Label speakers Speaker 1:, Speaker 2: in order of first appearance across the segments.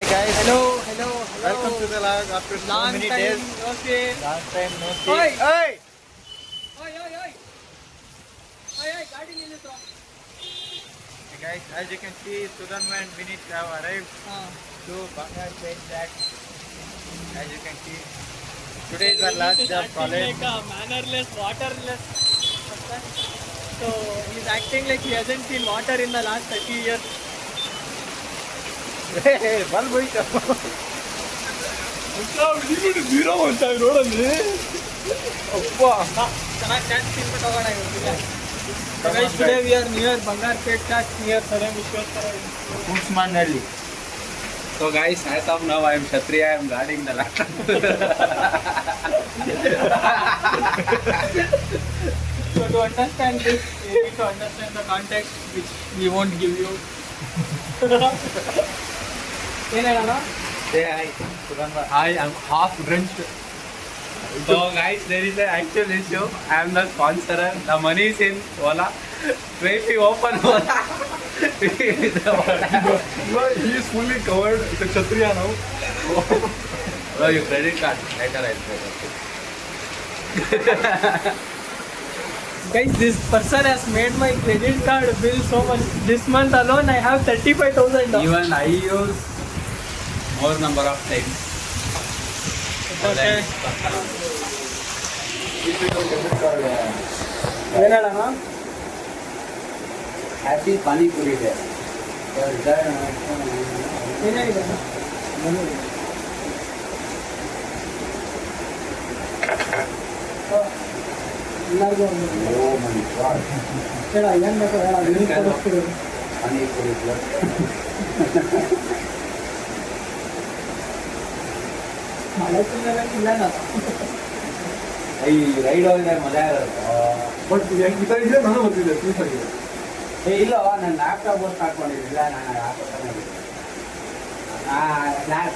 Speaker 1: guys.
Speaker 2: Hello, hello, hello.
Speaker 1: Welcome to the log after so
Speaker 2: Long
Speaker 1: many
Speaker 2: time
Speaker 1: days.
Speaker 2: no see.
Speaker 1: Long time no see.
Speaker 2: Oi.
Speaker 1: Hey!
Speaker 2: Oi, oi, oi. Oi, oi, ಗಾಡಿ ನಿಲ್ಲಿಸು.
Speaker 1: Hey guys, as you can see, Sudanma and Vinit have arrived to Bangar Paint Track. As you can see, today is our last day of college.
Speaker 2: Like a mannerless, waterless person. So he's acting like he hasn't seen water in the last 30 years.
Speaker 1: Hey, ಬಲ್ ಹೋಯ್ತು.
Speaker 3: Zero ಅಂತ ರೋಡಲ್ಲಿ
Speaker 1: ಅಪ್ಪ
Speaker 2: ಚೆನ್ನಾಗಿ chance ತಿನ್ಬಿಟ್ಟು ಹೋಗೋಣ ಇವತ್ತಿಗೆ. So guys, today we are near Bangar Pet Track near Saram Vishweswara.
Speaker 1: ಕೂಸ್ಮಾನ್ಹಳ್ಳಿ.
Speaker 3: So guys, as of now I am Kshatriya, I am guarding the laptop.
Speaker 2: So to understand this, you need to understand the context which we won't give you. ಏನು ಹೇಳೋಣ?
Speaker 1: Say hi, Sudanma.
Speaker 3: I am half drenched. So guys, there is an actual issue. I am the sponsor. The money is in Ola. If we open Ola,
Speaker 4: He is fully covered. It's a Kshatriya now.
Speaker 3: oh, your credit card. Later I'll pay.
Speaker 2: Guys, this person has made my credit card bill so much. This month alone, I have 35,000.
Speaker 3: Even I use more number of times.
Speaker 2: Okay. ಏನು ಹೇಳೋಣ?
Speaker 3: Happy Pani Puri Day.
Speaker 2: ಏನು ಹೇಳಿದ? ಎಲ್ಲರಿಗೂ ಒಂದು ಹೇಳ, ಏನು ಬೇಕು ಹೇಳ, ನೀನು ಕೊಡಿಸ್ತೀರಿ.
Speaker 3: Pani Puri Day.
Speaker 2: ಮಳೆ ತಿನ್ನೋದಕ್ಕಿಲ್ಲ ನಾನು.
Speaker 3: ಈ ರೈಡ್ ಹೋಗಿದ್ರೆ ಮಜಾ ಇರುತ್ತೆ.
Speaker 4: ಬಟ್ ಇದರಿಂದ ನಾನು ಬಂದಿದ್ದೆ ಪೀಸ್ ಆಗಿದೆ.
Speaker 3: ಇಲ್ಲ ನಾನು ಲ್ಯಾಪ್ಟಾಪ್ ಓಟ್ ಹಾಕೊಂಡಿದ್ದಿಲ್ಲ, ನಾನು ಹಾಕೋತಾನೆ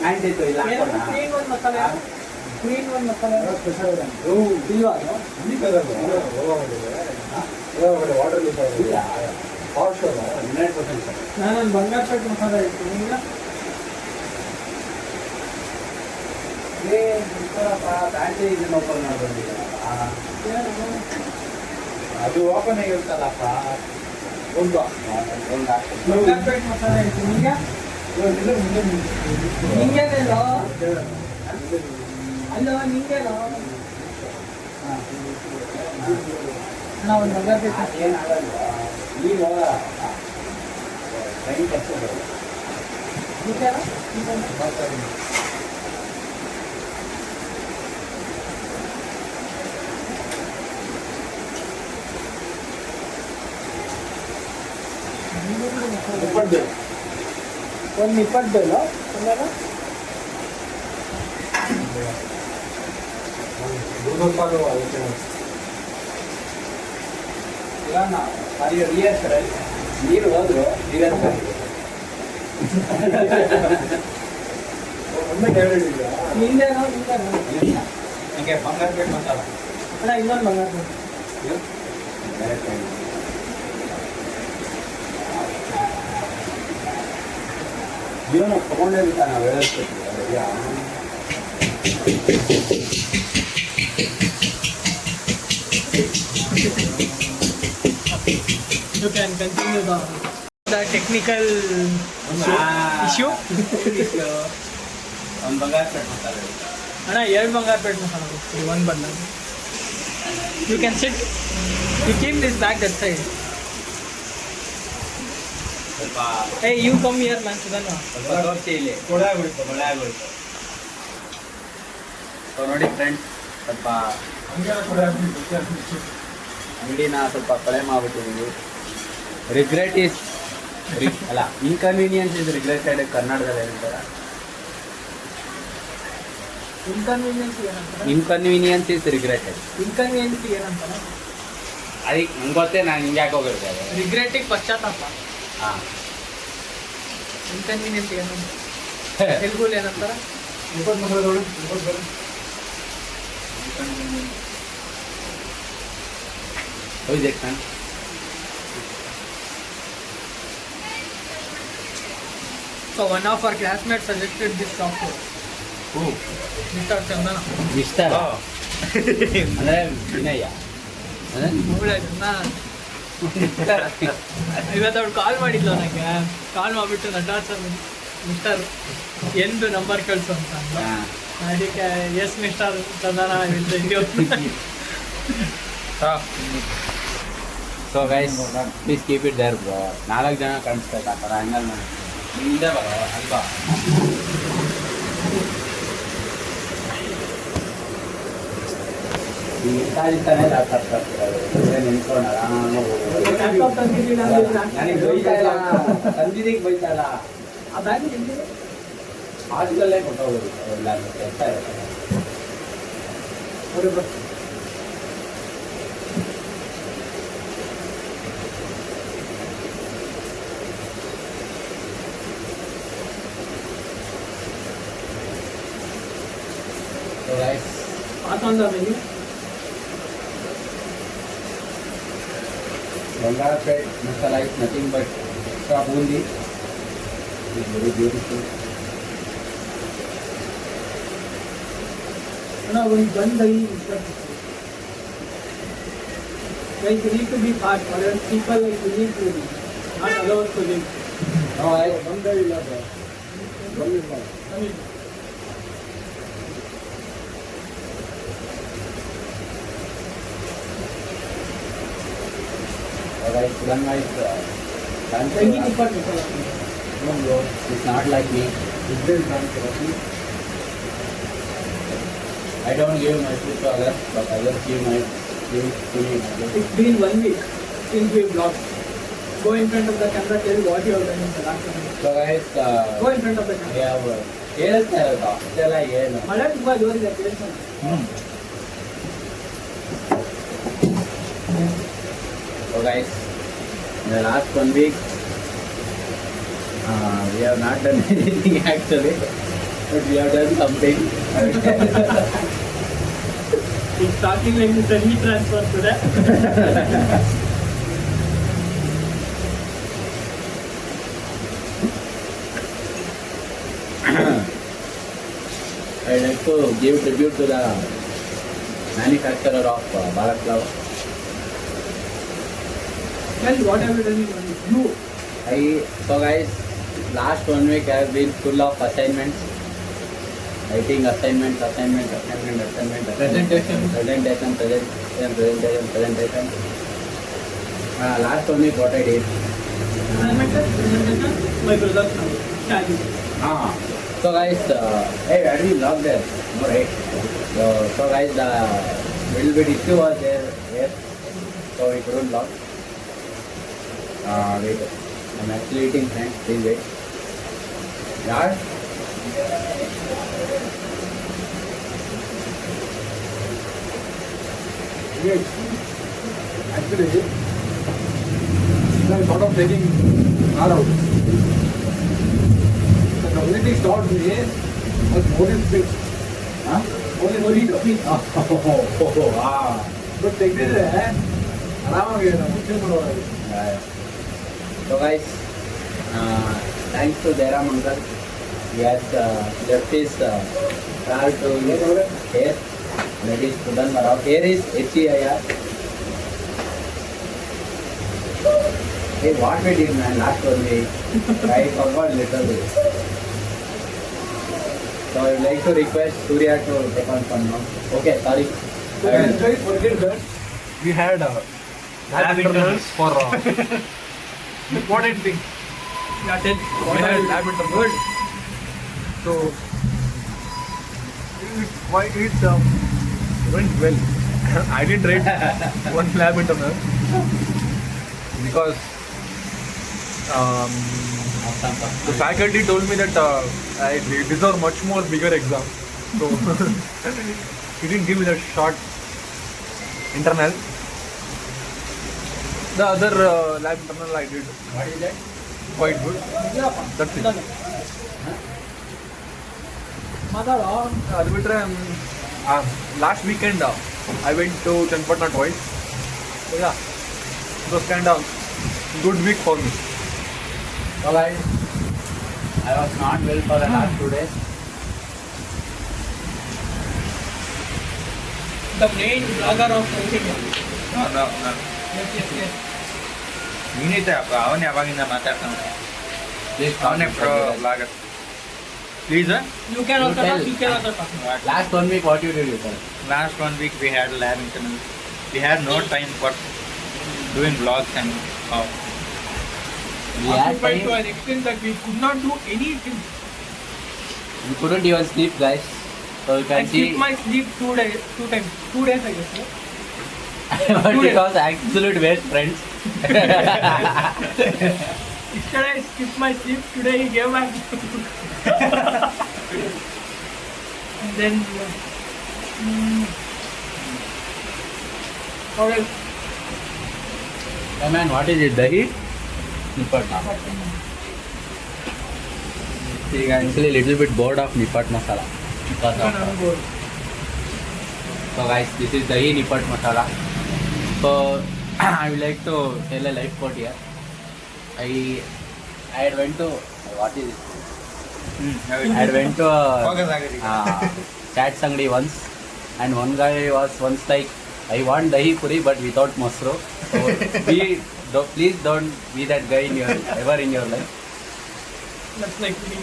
Speaker 3: ಕಾಣ್ತಿತ್ತು ಇಲ್ಲ
Speaker 2: ಏನು
Speaker 3: ಹಾಕೋಣ.
Speaker 2: ಕ್ಲೀನ್ ಒಂದು ಮಸಾಲೆ, ಕ್ಲೀನ್ ಒಂದು ಮಸಾಲೆ
Speaker 4: ಸ್ಪೆಷಲ್
Speaker 2: ಇಲ್ವಾ ಅದು?
Speaker 4: ಈ ಕಲರ್ ವಾಟರ್
Speaker 3: ಇಲ್ಲ
Speaker 4: ಹಾಟ್ ಶೋರ್
Speaker 3: 100% ಸರ್.
Speaker 2: ನಾನೊಂದು ಬಂಗಾರ ಪೇಟ್ ಮಸಾಲೆ ಇತ್ತು ನಿಮ್ಗೆ.
Speaker 3: ಬ್ಯಾಟ್ರಿ ಇದನ್ನ ಓಪನ್ ಮಾಡಿ ಬಂದಿದ್ದೀನಪ್ಪ. ಅದು ಓಪನ್ ಆಗಿರುತ್ತಲ್ಲಪ್ಪ.
Speaker 4: ಒಂದು
Speaker 3: ಒಂದು ಹಾಕ್ತೀನಿ.
Speaker 2: ಬಂಗಾರ ಪೇಟ್ ಮಸಾಲೆ ಇತ್ತು ನಿಮ್ಗೆ. ನಿಂಗೇನೇನೋ ಅಲ್ಲ, ನಿಂಗೇನೋ ನಾವು ಒಂದು ಬಂಗಾರ ಪೇಟ್
Speaker 3: ಏನಾಗಲ್ಲ ಈಗ ಹೋಗಲ್ಲ. ಟ್ರೈನ್ ಬರ್ಸೋದು
Speaker 2: ಒಂದು 20 ಬೇಲು ಆಮೇಲೆ
Speaker 3: ನೀರು ಹೋದ್ರು ರಿಹರ್ಸಲ್
Speaker 2: ನಿಂದೇನೋ
Speaker 3: ನನಗೆ ಬಂಗಾರ ಪೇಟ್ ಮಸಾಲ
Speaker 2: ಅಣ್ಣ, ಇನ್ನೊಂದು ಬಂಗಾರ ಪೇಟ್.
Speaker 3: ಜೀವನ ತಗೊಂಡೇ ಬಿಟ್ಟ ನಾವು ಹೇಳೋದು.
Speaker 2: You can continue the technical issue.
Speaker 3: ಒಂದು ಬಂಗಾರ ಪೇಟ್ ಮಸಾಲ
Speaker 2: ಅಣ್ಣ, 2 ಬಂಗಾರ ಪೇಟ್ ಮಸಾಲ ಕೊಡ್ತೀವಿ, ಒಂದು ಬಂದ. You can sit. You keep this back that side.
Speaker 3: ಸ್ವಲ್ಪ
Speaker 2: Hey, you come here, man. Sudhanma.
Speaker 3: ಸ್ವಲ್ಪ ತೋರಿಸಿ ಇಲ್ಲಿ. ಕೊಳೆ ಆಗೋಯ್ತು. ಸೊ ನೋಡಿ ಫ್ರೆಂಡ್ಸ್, ಸ್ವಲ್ಪ ಅಂಗಡಿನ ಸ್ವಲ್ಪ ಕೊಳೆ ಮಾಡ್ಬಿಟ್ಟಿದ್ದೀವಿ. ರಿಗ್ರೆಟ್ ಈಸ್ ಅಲ್ಲ, ಇನ್ಕನ್ವೀನಿಯನ್ಸ್ ಇಸ್ ರಿಗ್ರೆಟೆಡ್ ಕನ್ನಡದಲ್ಲಿ ಹೇಳ್ತಾರೆ.
Speaker 2: Inconvenience ಏನಂತಾರೆ?
Speaker 3: Inconvenience is regretted.
Speaker 2: Inconvenience ಏನಂತಾರೆ?
Speaker 3: ಅದಕ್ಕೆ ನಂಗೆ ಗೊತ್ತೇ, ನಾನು ಹಿಂಗೆ ಯಾಕೆ ಹೋಗಿರ್ತೇವೆ.
Speaker 2: Regretting ಪಶ್ಚಾತ್ತಾಪ.
Speaker 3: ಹಾಂ
Speaker 2: Inconvenience ಏನಂತ ತೆಲುಗುಲಿ ಏನಂತಾರೆ?
Speaker 3: ಹೋಯ್ತು ನಾನು.
Speaker 2: So So one of our classmates suggested this software.
Speaker 3: Who?
Speaker 2: Mr. Chandana.
Speaker 5: Mister
Speaker 3: Oh.
Speaker 5: ಅಂದ್ರೆ ವಿನಯ ಅಂದ್ರೆ
Speaker 2: ಇವತ್ತು ಅವ್ಳು ಕಾಲ್ ಮಾಡಿದ್ಲು ನನಗೆ. ಕಾಲ್ ಮಾಡಿಬಿಟ್ಟು ನಟರಾಜ್ ಸರ್ ಮಿಸ್ಟರ್ ಎಂದು ನಂಬರ್ ಕಳಿಸು ಅಂತ ಅಂದ್ಲು. ಅದಕ್ಕೆ yes mister Chandan
Speaker 5: so guys please keep it there bro. 4 ಜನ ಕಾಣಿಸ್ಬೇಕು ಆ ಥರ ಹಂಗಲ್ ಮಾಡಿ ಹಿಂದೆ ಬರೋ ಅಲ್ವಾ. ಇರ್ತಾನೆ ಲ್ಯಾಪ್ಟಾಪ್ ನಿಂತ್ಕೊಂಡು ಆರಾಮಾಗಿ ಹೋಗ್ಬೋದು. ನನಗೆ ಬೈತಾ ಇಲ್ಲ, ತಂದಿದ್ದಕ್ಕೆ ಬೈತಾ ಇಲ್ಲ. ಹಾಸ್ಟೆಲ್ಲೇ ಕೊಟ್ಟೋಗೋದು ಎಲ್ಲ ಕೆಲಸ ಇರುತ್ತೆ. So guys, Bangalapet masala is nothing but extra bundi. It's very beautiful.
Speaker 2: ಒಂದು ಬಂದು like you need to be part for people like you need to be not allowed to live.
Speaker 5: No,
Speaker 4: ಬಂದೇ ಇಲ್ಲ ಸರ್ ಬಂದಿಲ್ಲ
Speaker 5: alright, Pudanga is
Speaker 2: Tangi department ಅಲ್ಲ.
Speaker 5: no bro, it's not like me.
Speaker 4: ಇದ್ದೇನು ಕಾಣ್ತೀರ
Speaker 5: I don't give my food to others, but others give my food to me.
Speaker 2: It's been 1 week since we vlogged. Go in front of the camera, tell what you have done in the last 1 week.
Speaker 5: So guys,
Speaker 2: Go in front of the
Speaker 5: we
Speaker 2: camera.
Speaker 5: have ಹೇಳ್ತಾ ಇರೋದು ಅಷ್ಟೆಲ್ಲ ಏನು.
Speaker 2: ಮಳೆ ತುಂಬಾ ಜೋರಿದೆ ಕೇಳ್ತಾನೆ.
Speaker 5: So guys, in the last 1 week, we have not done anything actually, but we have done something.
Speaker 2: It's talking like Mr. E-Transfer today.
Speaker 5: I like to give tribute to the manufacturer of Bharat Flower.
Speaker 2: Tell what have you done in 1 week? You.
Speaker 5: So guys, last 1 week I have been full of assignments. Writing assignments.
Speaker 2: Presentation.
Speaker 5: Last 1 week what I did.
Speaker 2: Presentation. My brother now. Shadi.
Speaker 5: So guys, hey, where do you vlog there? No, right? So guys, the little bit issue was there, yes. So we couldn't vlog. Wait, I'm actually eating, friends. Please wait. Yeah.
Speaker 4: Yes. Actually, I thought of taking car out. The community stopped me was more than 6.
Speaker 5: Huh?
Speaker 4: Only 3. But ತೆಗೆದಿದ್ರೆ ಆರಾಮಾಗಿ ನಾವು ಮುಚ್ಚೆ ಮಾಡೋದು.
Speaker 5: So guys, thanks to Jairam uncle, he has left his car to here. That is Sudan Marao. Here is HEIR. Hey, what we did, man, last 1 week. I forgot literally. So I would like to request Surya to take on some now. Okay, sorry.
Speaker 4: So guys, forget that we had lab internals for important thing.
Speaker 2: Yeah, tell.
Speaker 4: We had lab internals. So it went well. I didn't rate one lab internal because the faculty told me that I deserve much more bigger exam. So he didn't give me that short internal. The other lab internal I did
Speaker 5: What is that?
Speaker 4: quite good. That's it.
Speaker 2: ಮಾತಾಡೋ.
Speaker 4: ಅದು ಬಿಟ್ಟರೆ last weekend I went to Chenpatna twice. So yeah, it was kind of good week for me.
Speaker 5: So guys, I was not well for the last 2 days.
Speaker 2: The main blogger of South India.
Speaker 1: No.
Speaker 2: Yes.
Speaker 1: ನೀನಿದ್ದೆ ಅಪ್ಪ, ಅವನೇ ಅವಾಗಿಂದ ಮಾತಾಡ್ತಾನೆ.
Speaker 5: Please
Speaker 1: ಅವನೇ
Speaker 5: talk
Speaker 1: pro
Speaker 5: about it.
Speaker 1: Blogger. Please,
Speaker 2: You can also
Speaker 5: You
Speaker 2: talk.
Speaker 5: tell.
Speaker 2: You can also talk.
Speaker 5: Last 1 week, what you did with her?
Speaker 1: last 1 week we had lab internal. We had no time for doing vlogs and all.
Speaker 5: We had
Speaker 2: Occupied to
Speaker 5: time.
Speaker 2: an extent that we could not do anything.
Speaker 5: We couldn't even sleep, guys. So you
Speaker 2: I
Speaker 5: can see.
Speaker 2: skipped my sleep 2 days. 2 days I guess. No?
Speaker 5: But it was absolute waste, friends.
Speaker 2: Yesterday I skipped my sleep. Today he gave back. And then. Okay.
Speaker 5: Hey man, what is it? Dahi? Nipat. See, I'm actually a little bit bored of Nipat masala. Because of, so guys, this is Dahi Nipat masala. So I would like to tell a life quote here. I had went to what is it? I had went to
Speaker 1: Focus ಆಗರಿ.
Speaker 5: chat sangdi once, and one guy was once like, I want dahi puri but without masro. So please don't be that guy in your ever in your life.
Speaker 2: That's like me.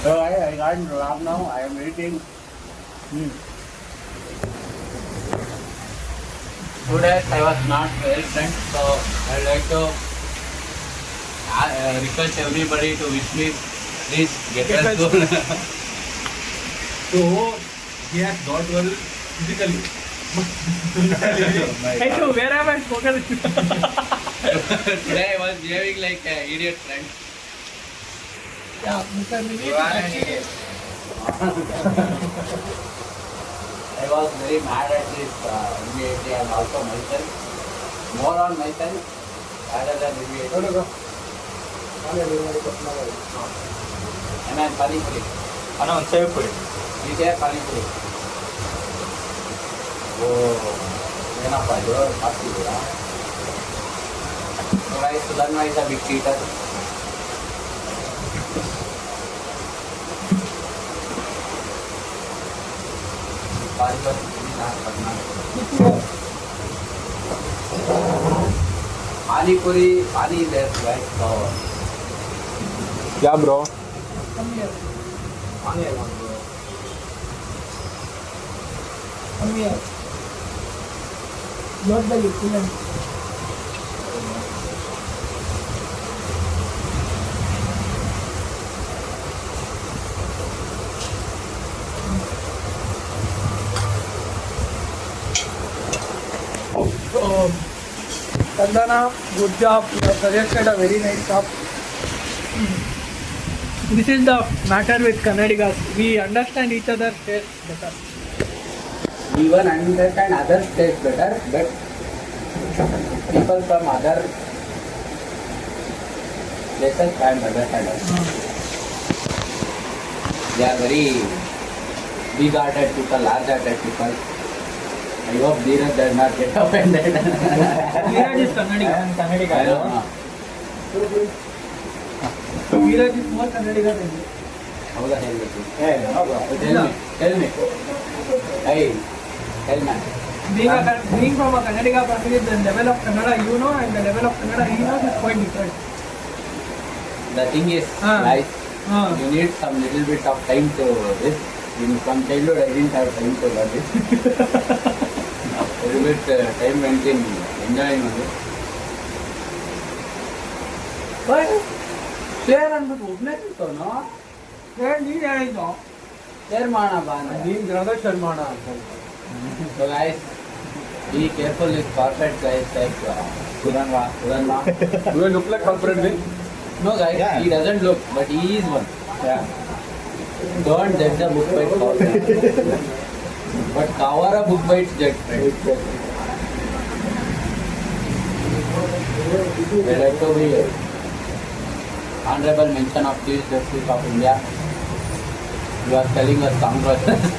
Speaker 5: So I can't vlog now. I am eating. Today I was not well, friends. So I would like to request everybody to wish me. Please get well soon.
Speaker 4: So he has not well physically.
Speaker 2: Hey, so where have I spoken?
Speaker 5: Today I was behaving like an idiot, friend.
Speaker 2: Yeah, Mr. Mini.
Speaker 1: You are an idiot.
Speaker 5: I was very mad at this MBAT and also myself. More on myself rather than MBAT. And I'm Pani Puri.
Speaker 1: ಅಣ್ಣ ಒಂದು save ಕೊಡಿ.
Speaker 5: Is there Pani Puri? Oh, ಏನಪ್ಪ ಇದು ಮಾಡ್ತಿದ್ದೀರಾ? So guys, Sudanma is a big cheater. Pani Puri, Pani is there, right? So,
Speaker 4: Yeah, bro.
Speaker 2: Come here.
Speaker 5: Pani I want, bro.
Speaker 2: Come here. Not the lieutenant. Sandana, good job. You have suggested a very nice shop. This is the matter with Kannadigas. We understand each other's taste better.
Speaker 5: Even understand other states better, but people from other places can't understand us. They are very big-hearted people, large-hearted people. I hope Dheeraj does not get offended.
Speaker 2: Veeraj is Kannadiga.
Speaker 1: I am Kannadiga.
Speaker 5: I don't know.
Speaker 2: Veeraj is more Kannadiga than you.
Speaker 5: How the hell is it?
Speaker 1: Hey, no bro.
Speaker 5: Tell me. Hey, tell man.
Speaker 2: Being from a Kannadiga family, the level of Kannada you know and the level of Kannada he knows is quite different.
Speaker 5: The thing is, guys, you need some little bit of time to this. From childhood, I didn't have time to learn this. A little bit time went in enjoying it. But share ಅಂದ್ಬಿಟ್ಟು ಒಬ್ಬನೇ ಇರ್ತವನೋ
Speaker 2: ನೀನು ಹೇಳಿದ್ದು
Speaker 5: share ಮಾಡೋಣ ಬಾ
Speaker 4: ನೀನ್ ಗ್ರಾದ share ಮಾಡ ಅಂತ.
Speaker 5: So guys, be careful with corporate guys like Sudanma.
Speaker 4: Do you look like corporate guy?
Speaker 5: No guys,
Speaker 1: Yeah.
Speaker 5: he doesn't look, but he is one. Yeah. Don't judge a book by its cover. But cover a book by its judge. I like to be honorable mention of Chief Justice of India. You are telling us congratulations.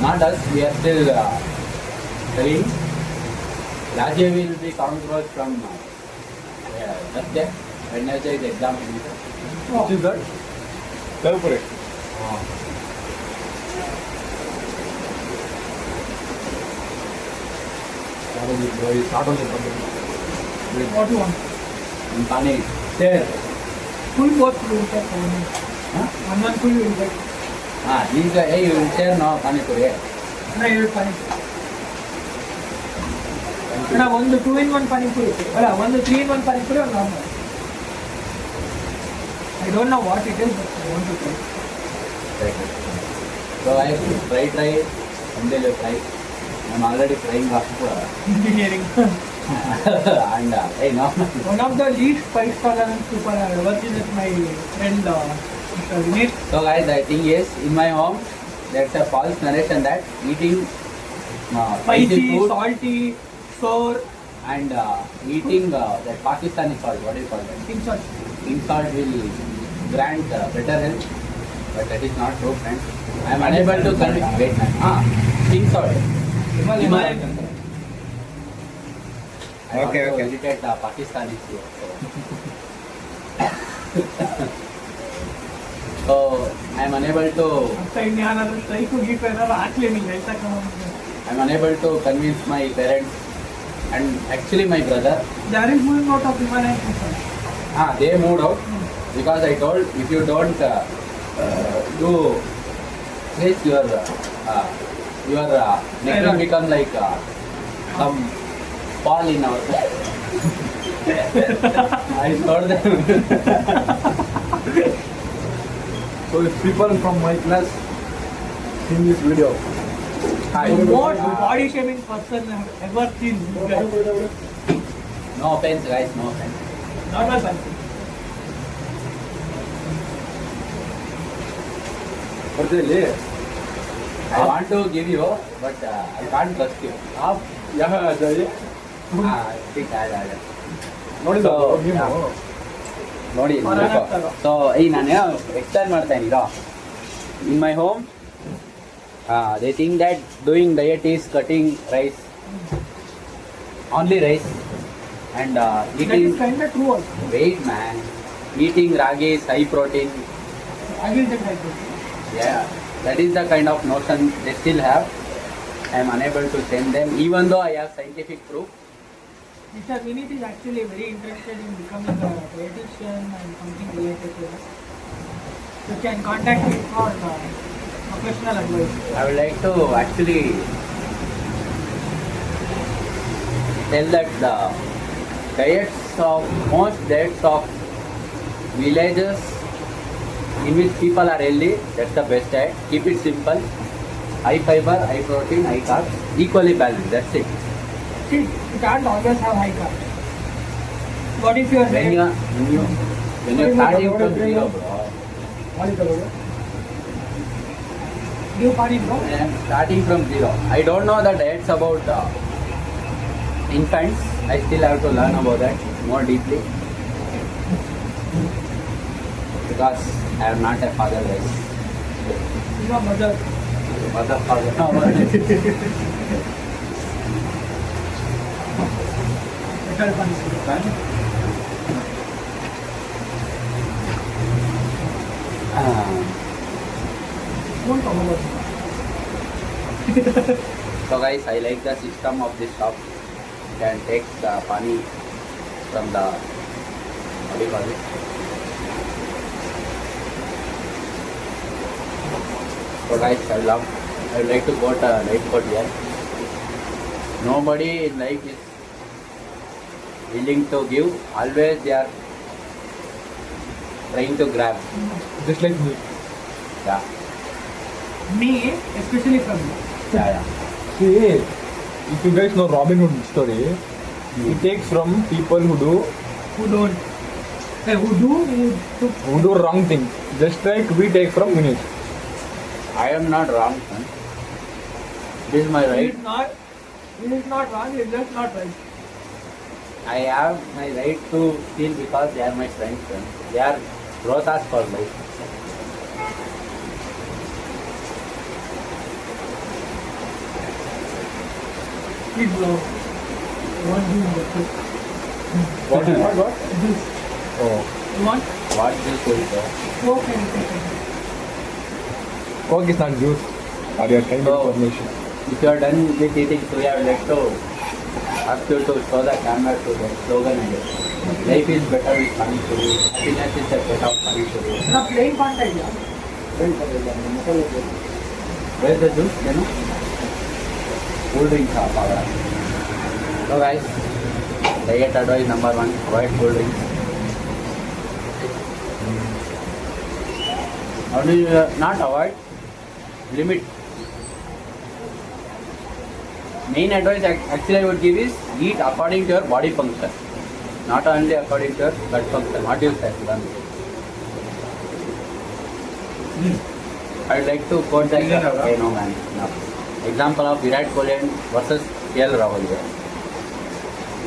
Speaker 5: Not us, we are still studying. Rajiv will be counterpart from Thursday. Wednesday is exam.
Speaker 4: Which is that? Calculate. Not only bro, it's not only company.
Speaker 2: What do you want?
Speaker 5: Pani, there.
Speaker 2: Full both you will get.
Speaker 5: Huh?
Speaker 2: One full you will get.
Speaker 5: These guys, hey, you will share now, Pani Puri.
Speaker 2: No, you will find. ಅಣ್ಣ ಒಂದು 2-in-1 panipuri ಅಲ್ಲ ಒಂದು 3-in-1 panipuri ಒಂದು normal I don't know what it is but I want to try
Speaker 5: So I try. Someday we'll try. I'm already trying after.
Speaker 2: Engineering
Speaker 5: And hey, no.
Speaker 2: One of the least 5-star super I ever seen with my friend Mr. Vineet.
Speaker 5: So guys, the thing is, in my home, there's a false narration that eating spicy
Speaker 2: Spicy,
Speaker 5: food
Speaker 2: salty, sour,
Speaker 5: and eating that Pakistani salt, what do you call that?
Speaker 2: pink salt.
Speaker 5: Pink salt will grant better health, but that is not true, friends. I am unable to convince. Wait, man. Pink salt.
Speaker 2: Himalayan.
Speaker 5: I want
Speaker 1: Okay,
Speaker 5: to
Speaker 1: okay.
Speaker 5: educate Pakistanis here. So I am unable to.
Speaker 2: ಅಂತ ಇನ್ಯಾನಾದ್ರೂ strike ಗೀಟ್ ಏನಾದ್ರು ಹಾಕ್ಲಿ ನೀವು ಹೇಳ್ತಕ್ಕ
Speaker 5: I'm unable to convince my parents and actually my brother.
Speaker 2: There is moving out of Himalayan.
Speaker 5: They moved out because I told if you don't do this, your neck will become like some fall in our. I told them.
Speaker 4: So if people from my class see this video,
Speaker 2: The most body shaming person I have ever seen.
Speaker 5: No offense, guys, no offense.
Speaker 2: Normal person.
Speaker 4: but they lay.
Speaker 5: I want to give you, but I can't trust you.
Speaker 4: आप यहाँ आ जाइए.
Speaker 5: ठीक है.
Speaker 4: ನೋಡಿ
Speaker 5: So,
Speaker 4: ನೀವು.
Speaker 5: ನೋಡಿ so ನಾನು explain ಮಾಡ್ತಾ ಇದ್ದೀರಾ in my home they think that doing diet is cutting rice only rice and
Speaker 2: That is
Speaker 5: eating
Speaker 2: kind of true also.
Speaker 5: Weight man eating ragis high protein
Speaker 2: I will take that.
Speaker 5: That is the kind of notion they still have I am unable to send them even though I have scientific proof.
Speaker 2: Mr. Vineet is actually very interested in becoming a dietitian and something related to that. You can contact him for professional advice.
Speaker 5: I would like to actually tell that the most diets of villages in which people are healthy, that's the best diet. Keep it simple, high fiber, high protein, high carbs, equally balanced, that's it.
Speaker 2: See, you can't always have high carbs. What if you are
Speaker 5: When you're starting from zero, bro,
Speaker 2: you party bro?
Speaker 5: I am starting from zero. I don't know the diets about infants. I still have to learn about that more deeply because I am not a father, guys.
Speaker 2: You are mother.
Speaker 5: Mother, father. No,
Speaker 2: Better punishment. Don't talk about it.
Speaker 5: So guys, I like the system of this shop. You can take the pani from the, what do you call it? So guys, I would like to quote a life quote here. Nobody in life is willing to give. Always they are trying to grab.
Speaker 4: Just like me.
Speaker 5: Yeah,
Speaker 2: Me, especially from you.
Speaker 5: yeah.
Speaker 4: See, if you guys know Robin Hood story, he takes from people who do
Speaker 2: Who don't. Who do,
Speaker 4: who do wrong things. Just like we take from Vineet.
Speaker 5: I am not wrong, son. This is my
Speaker 2: It
Speaker 5: right.
Speaker 2: is not wrong, it is just not right.
Speaker 5: I have my right to steal because they are my friends. Son. They are Rotas for life.
Speaker 2: Please blow. What do you want?
Speaker 4: What?
Speaker 2: Juice.
Speaker 4: Oh.
Speaker 2: You want?
Speaker 5: What juice is there?
Speaker 2: Coke and Pepsi.
Speaker 4: Coke is not juice. Or your kind
Speaker 5: So-
Speaker 4: of formation.
Speaker 5: If you are done with eating, so you have let to ask you to show the camera to the slogan again. Life is better with Pani Puri. Happiness is the better of Pani Puri.
Speaker 2: ना plain Fanta है क्या?
Speaker 5: Where is the juice? You know? Cool drinks are power. So guys, diet advice number 1, avoid cool drinks. How do you not avoid? Limit. Main advice actually I would give is eat according to your body function. Not only according to your blood function. What you said, Sudan? I'd like to quote that. Okay, no man. No. Example of Virat Kohli versus KL Rahul here.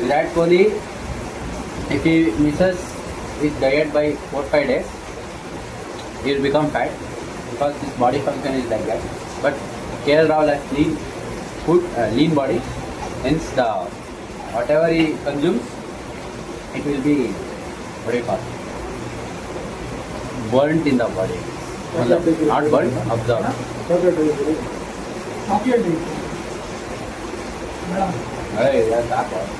Speaker 5: Virat Kohli, if he misses his diet by 4-5 days, he will become fat because his body function is like that. But KL Rahul has lean food, lean body, hence the whatever he consumes, it will be very fast burnt in the body. Not burnt, absorbed.
Speaker 2: Chocolate drink. बड़ा.
Speaker 5: Hey, that's that one.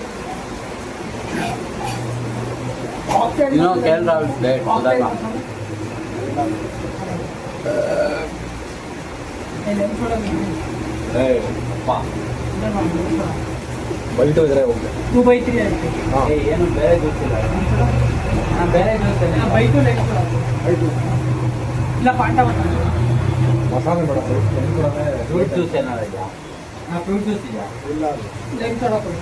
Speaker 2: Chocolate.
Speaker 5: You know KL Rahul's diet,
Speaker 2: Chocolate.
Speaker 5: Sudharma.
Speaker 2: नहीं नहीं थोड़ा नहीं.
Speaker 5: Hey, pa.
Speaker 4: Bite ಇದ್ರೆ ಹೋಗ್ಲಿ.
Speaker 2: 2/3 ಆಯ್ತು.
Speaker 4: ಹಾಂ.
Speaker 5: Hey, ಏನು ಬೇರೆ ಜ್ಯೂಸ್ ಇಲ್ಲ. ನಾನು ಬೇರೆ ಜ್ಯೂಸ್
Speaker 2: ನಾ ಬೈಟು ಲೆಗ್ ಕೊಡು. ಇಲ್ಲ ಪಾಂಟ ಮಾತ್ರ.
Speaker 4: ಮಸಾಲೆ ಬೇಡ ಸರ್. ಏನು ಕೂಡ
Speaker 5: ಫ್ರೂಟ್ ಜ್ಯೂಸ್ ಏನಾದ್ರು ಇದೆಯಾ? ಫ್ರೂಟ್ ಜ್ಯೂಸ್ ಇದೆಯಾ?
Speaker 4: ಇಲ್ಲ.
Speaker 2: ಲೆಗ್ ಕೊಡು ಕೊಡು.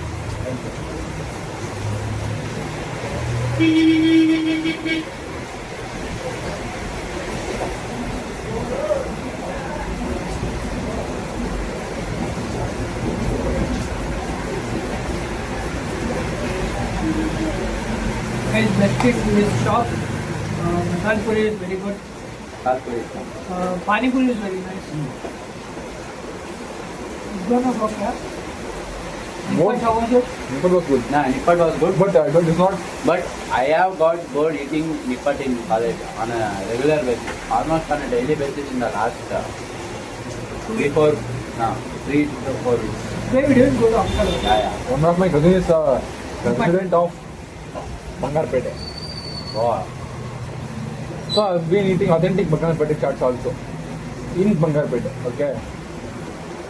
Speaker 2: Guys, best is this shop. Masala puri is very good.
Speaker 5: That's great.
Speaker 2: Pani puri is very nice. दोनों को क्या?
Speaker 4: Both.
Speaker 2: How was it?
Speaker 4: Nipple was good.
Speaker 5: Nah, Nippat was good.
Speaker 4: But it is not.
Speaker 5: But I have got bored eating Nippat in college on a regular basis, almost on a daily basis in the last 3 to 4 weeks.
Speaker 2: Where we didn't go to Uncle.
Speaker 5: Yeah.
Speaker 4: One of my cousin is president of Bangarpete.
Speaker 5: Wow.
Speaker 4: So I've been eating authentic Bangarpete chaats also in Bangarpete. Okay.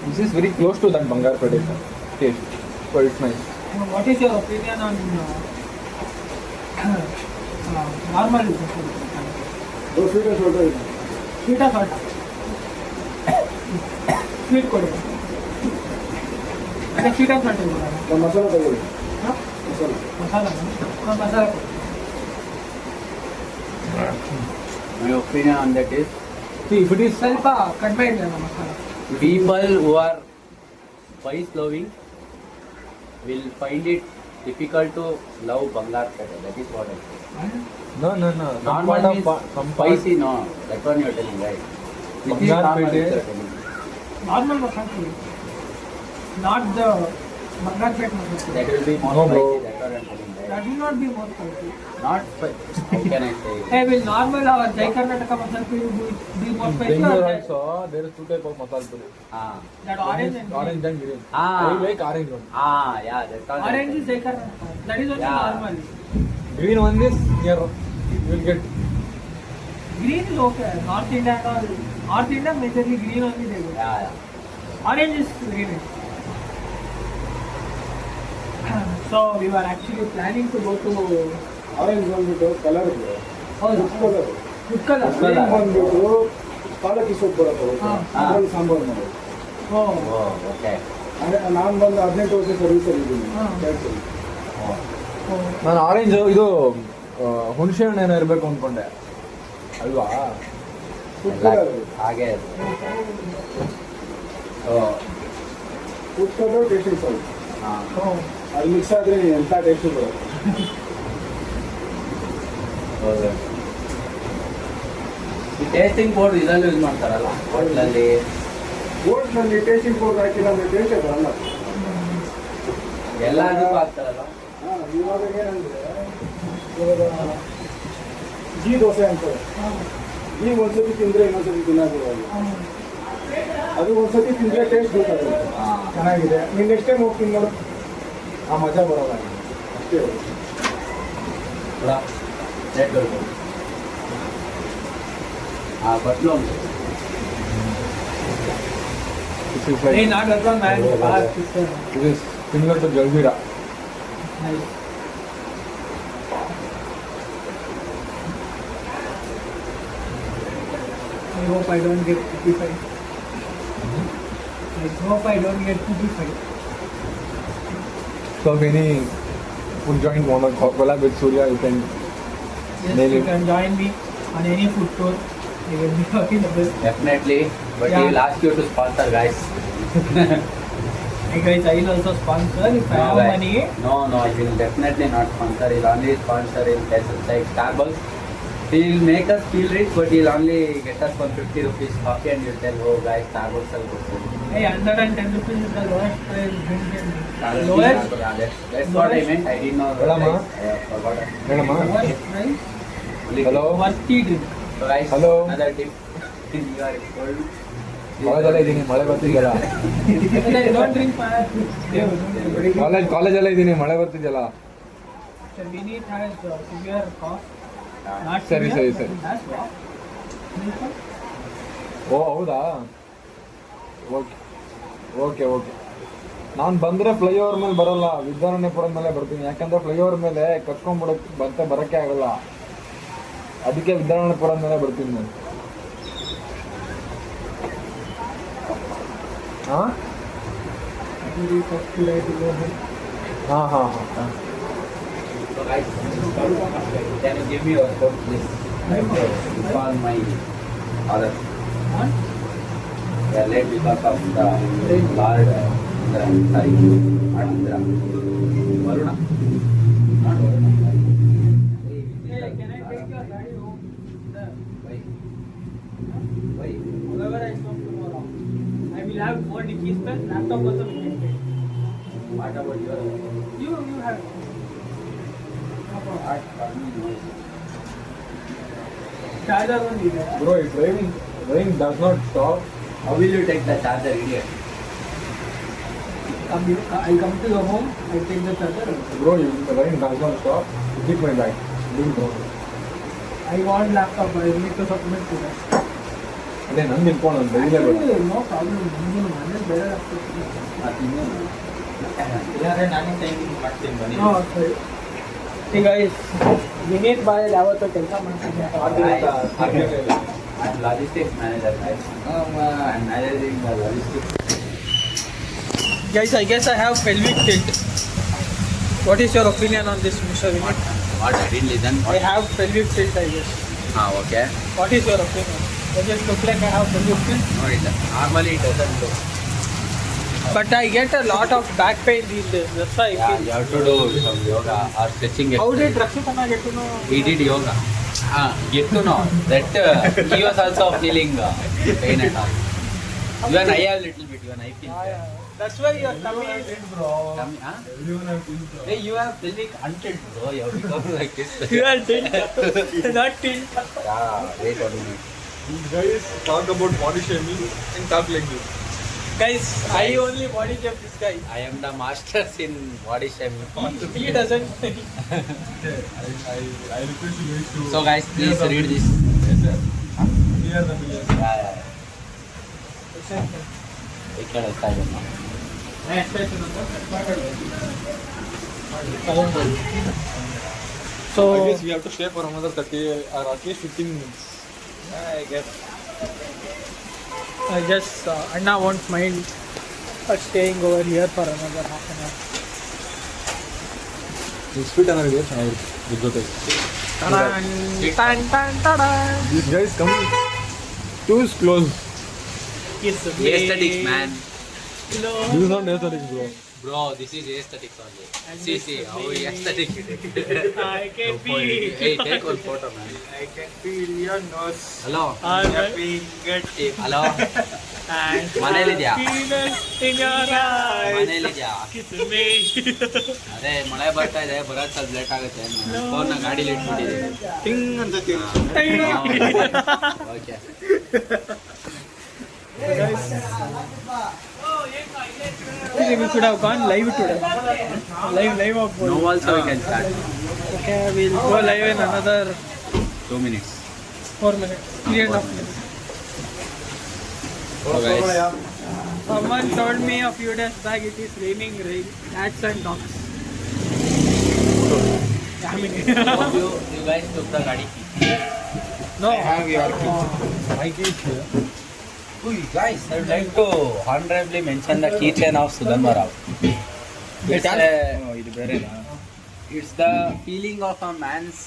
Speaker 4: This is very close to that Bangarpete taste. So it's nice.
Speaker 2: What is your opinion on normal? Sweet or salt? Sweet ಕೊಡಿ. ಅದೇ sweet and salt ಇದೆ.
Speaker 1: ಮಸಾಲ ತಗೊಳ್ಳಿ.
Speaker 2: हाँ? मसाला हाँ मसाला ಕೊಡಿ.
Speaker 5: My opinion on that is
Speaker 4: See, if it is
Speaker 2: ಸ್ವಲ್ಪ ಕಡಿಮೆ ಇದೆ masala.
Speaker 5: people who are spice loving will find it difficult to love Bangarpete. That is what I say.
Speaker 4: no. Some
Speaker 5: Normal
Speaker 4: part of
Speaker 5: means
Speaker 4: some part.
Speaker 5: spicy, no. That's what you are telling, right? This is
Speaker 4: Bangarpete-
Speaker 5: normal, you are telling.
Speaker 2: Normal masala Puri. Not the Bangarpete masala Puri.
Speaker 5: That will be more
Speaker 4: No, bro.
Speaker 5: spicy. That's what I am telling,
Speaker 2: That
Speaker 5: right?
Speaker 2: will not be more spicy.
Speaker 5: Not how can I say?
Speaker 2: Hey, will normal our Jai Karnataka masala puri be more spicy or
Speaker 4: Bangalore
Speaker 2: that,
Speaker 4: also there is two type of masala puri.
Speaker 5: Ah,
Speaker 2: that orange and
Speaker 4: Orange and green.
Speaker 5: Ah.
Speaker 4: I like orange one.
Speaker 5: yeah, that's all.
Speaker 2: orange is Jai Karnataka. That is only
Speaker 5: Yeah.
Speaker 2: normal.
Speaker 4: Green one is near you will get.
Speaker 2: Green is okay. North India and all. North India majorly green only they go.
Speaker 5: Yeah.
Speaker 2: Orange is very nice. So we were actually planning to go to
Speaker 1: orange ಬಂದ್ಬಿಟ್ಟು colour ಇದೆ.
Speaker 2: ಹೌದು
Speaker 1: colour.
Speaker 2: Food colour.
Speaker 1: Green ಬಂದ್ಬಿಟ್ಟು ಪಾಲಕಿ ಸೊಪ್ಪು ಬರುತ್ತೆ.
Speaker 2: ಹಾ.
Speaker 1: ಅದ್ರಲ್ಲಿ ಸಾಂಬಾರು ಮಾಡೋದು.
Speaker 2: Oh.
Speaker 5: Oh, okay.
Speaker 1: ನಾನು ಬಂದು 18 ವರ್ಷ ಸರ್ವಿಸಲ್ಲಿ ಇದ್ದೀನಿ.
Speaker 2: ಹಾ.
Speaker 1: ಕ್ಯಾಟ್ರಿಂಗ್.
Speaker 5: Oh.
Speaker 2: Oh.
Speaker 4: ನಾನು ಆರೆಂಜ್ ಇದು ಹುಣಸೆ ಹಣ್ಣು ಏನೋ ಇರಬೇಕು ಅನ್ಕೊಂಡೆ ಅಲ್ವಾ.
Speaker 1: Food colour.
Speaker 5: ಹಾಗೆ
Speaker 1: food colour tasting salt.
Speaker 2: Oh.
Speaker 1: ಅದು ಮಿಕ್ಸ್ ಆದರೆ ಎಂಥ ಟೇಸ್ಟ್ ಬರುತ್ತೆ.
Speaker 5: ಈ ಟೇಸ್ಟಿಂಗ್ ಪೌಡರ್ ಇದರಲ್ಲಿ ಯೂಸ್ ಮಾಡ್ತಾರಲ್ಲ ಹೋಟ್ಲಲ್ಲಿ.
Speaker 1: ಹೋಟ್ಲಲ್ಲಿ ಟೇಸ್ಟಿಂಗ್ ಪೌಡರ್ ಹಾಕಿಲ್ಲ ಅಂದರೆ ಟೇಸ್ಟೇ ಬರಲ್ಲ.
Speaker 5: ಎಲ್ಲದಕ್ಕೂ ಆಗ್ತಾರಲ್ಲ.
Speaker 6: ಇವಾಗ ಏನಂದ್ರೆ ಇವಾಗ ಘೀ ದೋಸೆ ಅಂತಾರೆ. ಈಗ ಒಂದ್ಸತಿ ತಿಂದರೆ ಇನ್ನೊಂದ್ಸತಿ ತಿನ್ನೋದಿಲ್ಲ. ಅದು ಒಂದ್ಸತಿ ತಿಂದರೆ ಟೇಸ್ಟ್ ಗೊತ್ತಾಗುತ್ತೆ. ಚೆನ್ನಾಗಿದೆ. ನೀನು ನೆಕ್ಸ್ಟ್ ಟೈಮ್ ಹೋಗಿ ತಿನ್ನೋದು ಆ ಮಜಾ ಬರೋಲ್ಲ ಅಷ್ಟೇ.
Speaker 5: ಬಟ್ಲು
Speaker 4: This is like
Speaker 2: Hey, not that one, man. Fast, sister.
Speaker 4: this is similar to Jaljeera.
Speaker 2: Nice. I hope I don't get 55. I hope I don't get 55.
Speaker 4: So if any food joint want to collab with Surya, you can
Speaker 2: Yes,
Speaker 4: nail
Speaker 2: you
Speaker 4: it.
Speaker 2: can join me on any food tour. I will be available.
Speaker 5: Definitely, but
Speaker 2: Yeah.
Speaker 5: he will ask you to sponsor, guys.
Speaker 2: Hey guys, I will also sponsor if I have
Speaker 5: guys.
Speaker 2: money.
Speaker 5: No, he will definitely not sponsor. He'll only sponsor in places like Starbucks. He'll make us feel rich, but he'll only get us 150 rupees coffee and you'll tell, oh guys, Starbucks are good.
Speaker 2: Hey, 110 rupees is the lowest price drink in
Speaker 5: Starbucks
Speaker 2: lowest,
Speaker 5: is not- that's what I meant. I didn't know.
Speaker 4: Hello,
Speaker 5: I forgot.
Speaker 4: Madam,
Speaker 2: lowest price,
Speaker 4: hello.
Speaker 2: worthy drink.
Speaker 5: So guys,
Speaker 4: Hello.
Speaker 5: another tip. You are cold.
Speaker 4: ಕಾಲೇಜಲ್ಲ ಇದ್ದೀನಿ, ಮಳೆ ಬರ್ತಿದೆಯಲ್ಲ.
Speaker 2: Hey, don't drink fire.
Speaker 4: ಕಾಲೇಜಲ್ಲ ಇದ್ದೀನಿ, ಮಳೆ ಬರ್ತಿದೆಯಲ್ಲ.
Speaker 2: So Vinit has severe cough. Not
Speaker 4: ಸರಿ,
Speaker 2: severe,
Speaker 4: ಸರಿ,
Speaker 2: but he has cough.
Speaker 4: ಓ ಹೌದಾ? Okay okay okay. ನಾನು ಬಂದರೆ flyover ಮೇಲೆ ಬರಲ್ಲ, ವಿದ್ಯಾರಣ್ಯಪುರ ಮೇಲೆ ಬರ್ತೀನಿ. ಯಾಕಂದರೆ ಫ್ಲೈಓವರ್ ಮೇಲೆ ಕತ್ಕೊಂಡ್ಬಿಡಕ್ಕೆ ಬರೋಕ್ಕೆ ಆಗಲ್ಲ. ಅದಕ್ಕೆ ವಿದ್ಯಾರಣ್ಯಪುರ ಮೇಲೆ ಬರ್ತೀನಿ ನಾನು. ಹಾಂ ಹಾಂ ಹಾಂ ಹಾಂ.
Speaker 5: So guys, can you give me your code, please? Call my father. We are late because of the Lord Indra. Sorry, not Indra. Varuna. Not Varuna.
Speaker 2: Hey, can I take your daddy home?
Speaker 5: Why? Why?
Speaker 2: Whoever I come tomorrow, I will have more dicky space. Laptop also we can take.
Speaker 5: What about your
Speaker 2: You have. No problem.
Speaker 5: art?
Speaker 2: Charger only there.
Speaker 4: Bro, if rain does not stop,
Speaker 5: How will you take the charger, idiot?
Speaker 2: I come to your home, I take the charger.
Speaker 4: bro, if the rain does not stop, keep my bag. Don't go.
Speaker 2: I want laptop, but I need to submit to that.
Speaker 4: ಅದೇ ನಂದು ಇಟ್ಕೊಂಡು ನಾನು ಬೆಳಿಲೇಬೇಡ.
Speaker 2: No problem. You manage better laptop.
Speaker 1: ಇಲ್ಲಾಂದ್ರೆ ನಾನೇ timing ಮಾಡ್ತೀನಿ ಬನ್ನಿ.
Speaker 2: No, sorry. Hey guys, Vinit ಬಾಯ್ ಯಾವತ್ತೂ ಕೆಲಸ ಮಾಡ್ತೀನಿ.
Speaker 5: I'm logistics manager, guys. I'm managing the logistics.
Speaker 2: Guys, I guess I have pelvic tilt. What is your opinion on this, Mr. Vinit?
Speaker 5: What? I didn't listen.
Speaker 2: I have pelvic tilt, I guess.
Speaker 5: Okay.
Speaker 2: What is your opinion? Does it look like I have pelvic tilt?
Speaker 5: No, normally it doesn't look.
Speaker 2: But I get a lot of back pain these days. That's why I
Speaker 5: Yeah,
Speaker 2: feel.
Speaker 5: you have to do some yoga or stretching.
Speaker 2: How did
Speaker 5: exercise.
Speaker 2: Rakshitana get to know?
Speaker 5: He did yoga. Get to know that he was also feeling pain and all. Even I have little bit. Even I feel.
Speaker 2: Yeah. That's why your tummy is.
Speaker 5: Tummy, huh? Hey, you have pelvic untilt, bro. You have become like this.
Speaker 2: You are tilt. Not tilt.
Speaker 5: Yeah, wait 1 minute.
Speaker 4: These guys talk about body shaming and talk like this.
Speaker 2: Guys, I only body shame this guy.
Speaker 5: I am the masters in body shaming.
Speaker 2: He doesn't.
Speaker 4: I request you guys to
Speaker 5: So guys, please read this.
Speaker 4: hear the videos.
Speaker 5: Yeah. ఇక్కడ వస్తాయి
Speaker 2: So,
Speaker 4: I guess we have to stay for another 30 or at least 15 minutes.
Speaker 1: I guess.
Speaker 2: I guess Anna won't mind us staying over here for another half an hour.
Speaker 4: Sweet another day, with the
Speaker 2: Ta-da!
Speaker 4: These guys come too close.
Speaker 2: Kiss me.
Speaker 5: aesthetics, man.
Speaker 2: Hello.
Speaker 4: This is not aesthetics, bro.
Speaker 5: Bro, this is aesthetics only.
Speaker 2: And
Speaker 5: See,
Speaker 2: this
Speaker 5: see,
Speaker 2: is
Speaker 5: how
Speaker 2: me.
Speaker 5: aesthetic it is.
Speaker 2: I can feel.
Speaker 5: Hey, take one photo, man.
Speaker 1: I can feel your nose.
Speaker 5: Hello.
Speaker 1: Your fingertip.
Speaker 5: Hello.
Speaker 2: And
Speaker 5: ಮನೇಲಿದ್ಯಾ?
Speaker 2: happiness in your eyes.
Speaker 5: ಮನೇಲಿದ್ಯಾ?
Speaker 2: Kiss me.
Speaker 5: ಅದೇ ಮಳೆ ಬರ್ತಾ ಇದೆ, ಬರೋದು ಸ್ವಲ್ಪ late ಆಗುತ್ತೆ. ಫೋನ್ನ ಗಾಡೀಲಿ ಇಟ್ಬಿಟ್ಟಿದ್ದೀನಿ.
Speaker 6: ಟಿಂಗ್ ಅಂತ
Speaker 5: okay.
Speaker 2: We could have gone live today. Live of
Speaker 5: No, also we can start.
Speaker 2: Okay, we'll go live in another
Speaker 5: 2 minutes.
Speaker 2: 4 minutes. 3.5 minutes.
Speaker 5: So guys,
Speaker 2: Someone told me a few days back it is raining cats and dogs. I mean,
Speaker 5: hope you guys took the gadi key.
Speaker 2: no.
Speaker 4: have your my key here.
Speaker 5: Guys, I would like to honorably mention the keychain of Sudhanva Rao. It's the feeling of a man's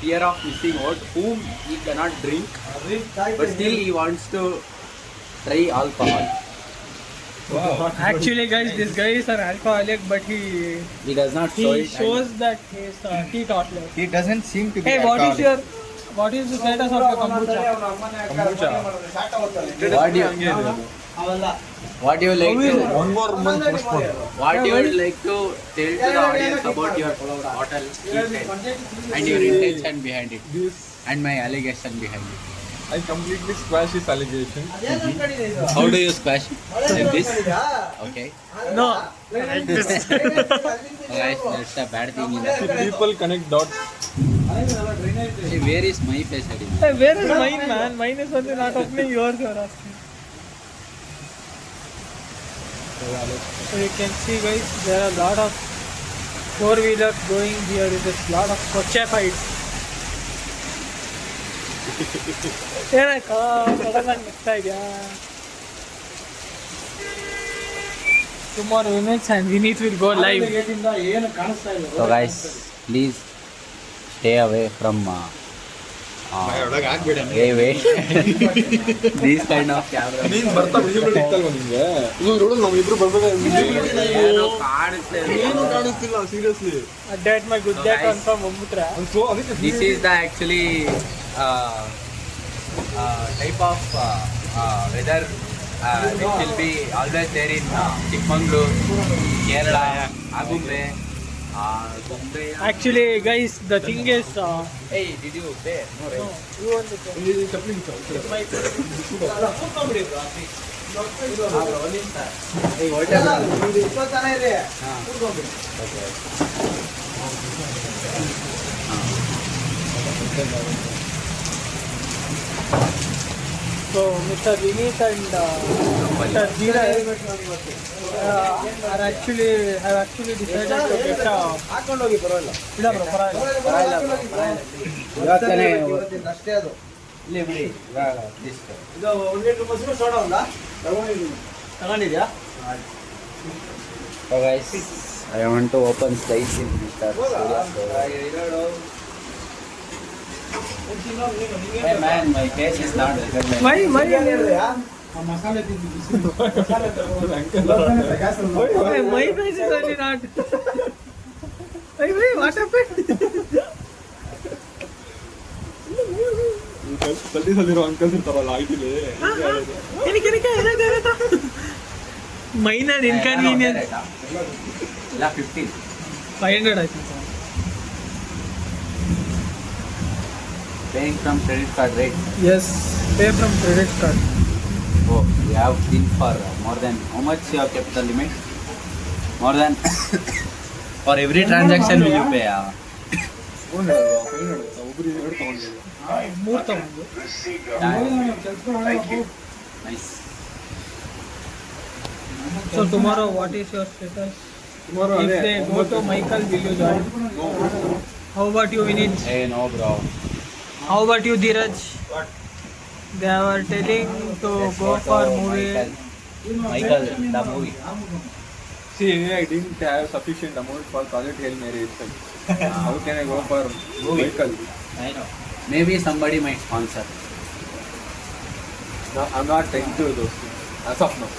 Speaker 5: fear of missing out, whom he cannot drink, but still he wants to try alcohol.
Speaker 2: Actually, guys, this guy is an alcoholic, but
Speaker 5: He does not show
Speaker 2: he
Speaker 5: it.
Speaker 2: shows that he's teetotaler.
Speaker 1: He doesn't seem to be
Speaker 2: Hey,
Speaker 1: alcoholic.
Speaker 2: what is the status of your kombucha?
Speaker 5: What do you like to?
Speaker 4: One more month postponed.
Speaker 5: What you would like to tell to the audience about your bottle keychain and your intention behind it, and my allegation behind it?
Speaker 4: I completely squash his allegation.
Speaker 5: How do you squash it? Like this? Okay.
Speaker 2: No.
Speaker 5: Guys, that's a bad thing in that.
Speaker 4: People connect dots.
Speaker 5: Hey, where is my face heading?
Speaker 2: Hey, where is mine, man? Mine is only not opening. Yours you are asking. So you can see, guys, there are a lot of four-wheelers going here. There is a lot of koche fights. ಏನಕ್ಕ ಸಡನ್ನಾಗಿ next ಇದೆಯಾ tomorrow minutes and Vineet will go live.
Speaker 6: ಏನು ಕಾಣಿಸ್ತಾ ಇಲ್ಲ.
Speaker 5: So guys, please stay away from hey, wait. These kind of camera.
Speaker 4: ನೀನ್ ಬರ್ತಾ visibility ಇತ್ತಲ್ವ ನಿಂಗೆ ನೋಡು ನಾವಿಬ್ರು
Speaker 5: ಏನೋ ಕಾಣಿಸ್ತಾ ಇದೆ.
Speaker 4: ಏನು ಕಾಣಿಸ್ತಿಲ್ಲ seriously
Speaker 2: That my good day
Speaker 5: guys.
Speaker 2: confirm Mumbutra.
Speaker 4: So ಅದಕ್ಕೆ
Speaker 5: This is the actually type of weather which will be always there in Chikmagalur, Kerala, Agumbe.
Speaker 2: Actually, guys, the thing is,
Speaker 5: Hey, did you pay? No, right?
Speaker 2: you want to tell.
Speaker 5: Hey, whatever.
Speaker 2: So, Mr. Vineet and Mr. Dheeraj have actually decided to get a...
Speaker 6: ಹಾಕೊಂಡೋಗಿ ಪರವಾಗಿಲ್ಲ.
Speaker 2: ಇಲ್ಲ bro, ಪರವಾಗಿಲ್ಲ.
Speaker 5: ಇವತ್ತನೇ
Speaker 6: ಅಷ್ಟೇ ಅದು.
Speaker 5: ಇಲ್ಲಿ ಬಿಡಿ ಇವಾಗ this.
Speaker 6: ಇದು 1 litre ಮೊಸರು ಸೋಡಾ ಒಂದಾ? ತಗೊಂಡಿದ್ಯಾ?
Speaker 5: So guys, I want to open slice in Mr. Surya Soda. Hey man, my face is not recognized.
Speaker 2: Why?
Speaker 6: ಆ ಮಸಾಲೆ ತಿಂದು ಬಿಸಿ.
Speaker 2: Why? My face is only not. Why? What happened?
Speaker 4: ಸಲ್ಲಿಸಲಿರೋ uncles ಇರ್ತಾರಲ್ಲ ಐಟಿಲಿ
Speaker 2: ಏನಕ್ಕೆ minor inconvenience.
Speaker 5: ಇಲ್ಲ 15.
Speaker 2: 500 I think.
Speaker 5: Paying from credit card, right?
Speaker 2: Yes, pay from credit card.
Speaker 5: Oh, you have been for more than how much your capital limit? More than for every transaction will you pay?
Speaker 4: ಒಬ್ರು 2 ತಗೊಂಡಿದ್ರು
Speaker 2: 3 ತಗೊಂಡು.
Speaker 5: Nice.
Speaker 2: So tomorrow, what is your status?
Speaker 4: Tomorrow,
Speaker 2: If
Speaker 4: ಅದೇ,
Speaker 2: they go to Michael, will you join? How about you, Vineet?
Speaker 5: Hey, no bro.
Speaker 2: How about you, Dheeraj? They were telling to go for movie.
Speaker 5: Michael, the movie.
Speaker 4: See, I didn't have sufficient amount for Project Hail Mary itself. How can I go for vehicle?
Speaker 5: I know. Maybe somebody might sponsor.
Speaker 4: No, I'm not into those things as of now.